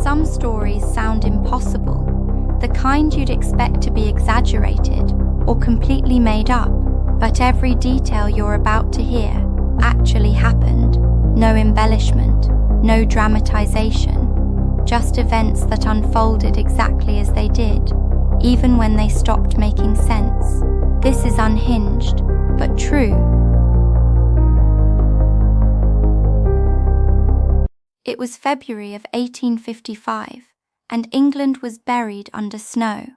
Some stories sound impossible, the kind you'd expect to be exaggerated or completely made up, but every detail you're about to hear actually happened. No embellishment, no dramatization, just events that unfolded exactly as they did, even when they stopped making sense. This is unhinged, but true. It was February of 1855, and England was buried under snow.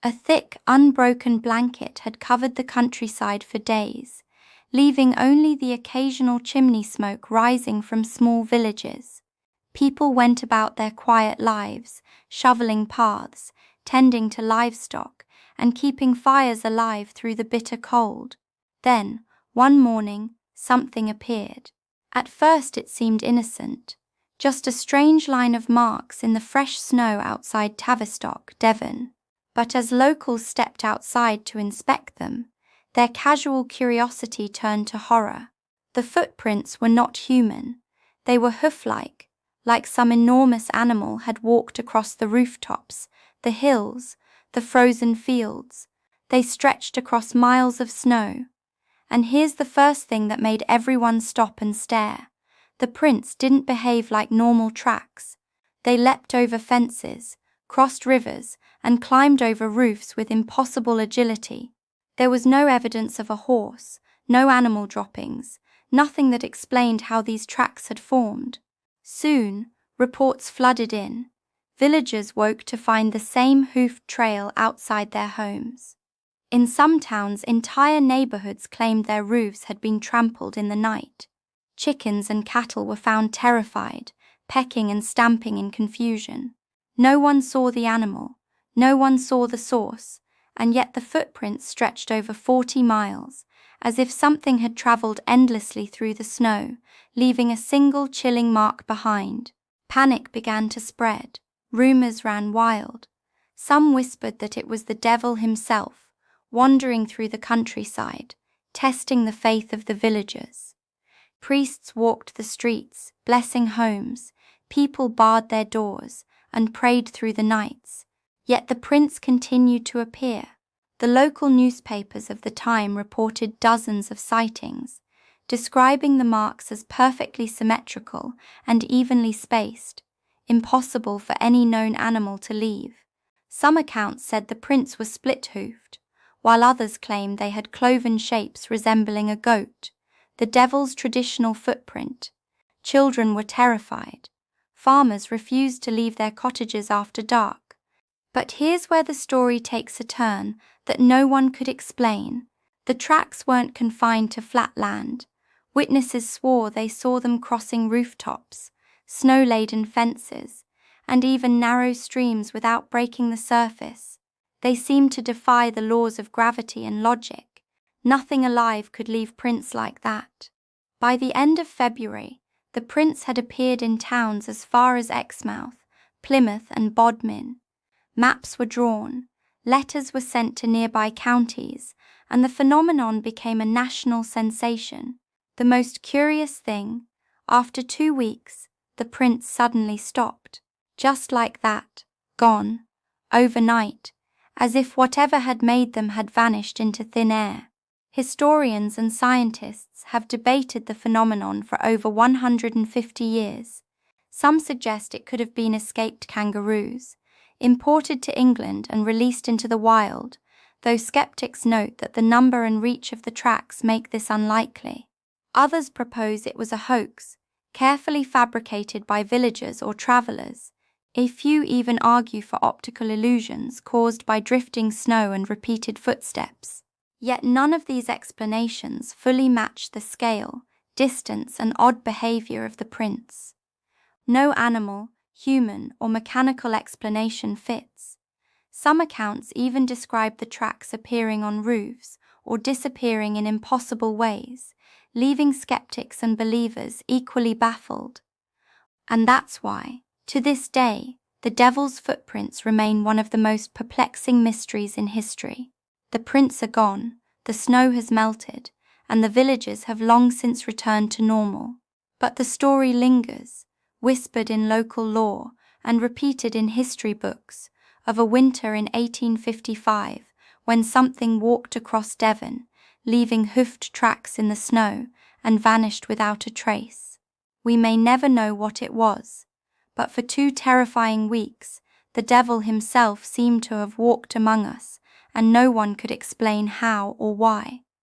A thick, unbroken blanket had covered the countryside for days, leaving only the occasional chimney smoke rising from small villages. People went about their quiet lives, shoveling paths, tending to livestock, and keeping fires alive through the bitter cold. Then, one morning, something appeared. At first it seemed innocent, just a strange line of marks in the fresh snow outside Tavistock, Devon. But as locals stepped outside to inspect them, their casual curiosity turned to horror. The footprints were not human. They were hoof-like, like some enormous animal had walked across the rooftops, the hills, the frozen fields. They stretched across miles of snow. And here's the first thing that made everyone stop and stare. The prints didn't behave like normal tracks. They leapt over fences, crossed rivers, and climbed over roofs with impossible agility. There was no evidence of a horse, no animal droppings, nothing that explained how these tracks had formed. Soon, reports flooded in. Villagers woke to find the same hoofed trail outside their homes. In some towns, entire neighborhoods claimed their roofs had been trampled in the night. Chickens and cattle were found terrified, pecking and stamping in confusion. No one saw the animal, no one saw the source, and yet the footprints stretched over 40 miles, as if something had traveled endlessly through the snow, leaving a single chilling mark behind. Panic began to spread. Rumors ran wild. Some whispered that it was the devil himself, wandering through the countryside, testing the faith of the villagers. Priests walked the streets, blessing homes. People barred their doors and prayed through the nights. Yet the prints continued to appear. The local newspapers of the time reported dozens of sightings, describing the marks as perfectly symmetrical and evenly spaced, impossible for any known animal to leave. Some accounts said the prints were split-hoofed, while others claimed they had cloven shapes resembling a goat, the devil's traditional footprint. Children were terrified. Farmers refused to leave their cottages after dark. But here's where the story takes a turn that no one could explain. The tracks weren't confined to flat land. Witnesses swore they saw them crossing rooftops, snow-laden fences, and even narrow streams without breaking the surface. They seemed to defy the laws of gravity and logic. Nothing alive could leave prints like that. By the end of February, the prints had appeared in towns as far as Exmouth, Plymouth, and Bodmin. Maps were drawn, letters were sent to nearby counties, and the phenomenon became a national sensation. The most curious thing, after 2 weeks, the prints suddenly stopped. Just like that, gone, overnight, as if whatever had made them had vanished into thin air. Historians and scientists have debated the phenomenon for over 150 years. Some suggest it could have been escaped kangaroos, imported to England and released into the wild, though skeptics note that the number and reach of the tracks make this unlikely. Others propose it was a hoax, carefully fabricated by villagers or travellers. A few even argue for optical illusions caused by drifting snow and repeated footsteps. Yet none of these explanations fully match the scale, distance, and odd behaviour of the prints. No animal, human, or mechanical explanation fits. Some accounts even describe the tracks appearing on roofs or disappearing in impossible ways, leaving skeptics and believers equally baffled. And that's why, to this day, the devil's footprints remain one of the most perplexing mysteries in history. The prints are gone, the snow has melted, and the villages have long since returned to normal. But the story lingers, whispered in local lore, and repeated in history books, of a winter in 1855 when something walked across Devon, leaving hoofed tracks in the snow, and vanished without a trace. We may never know what it was, but for 2 terrifying weeks the devil himself seemed to have walked among us, and no one could explain how or why.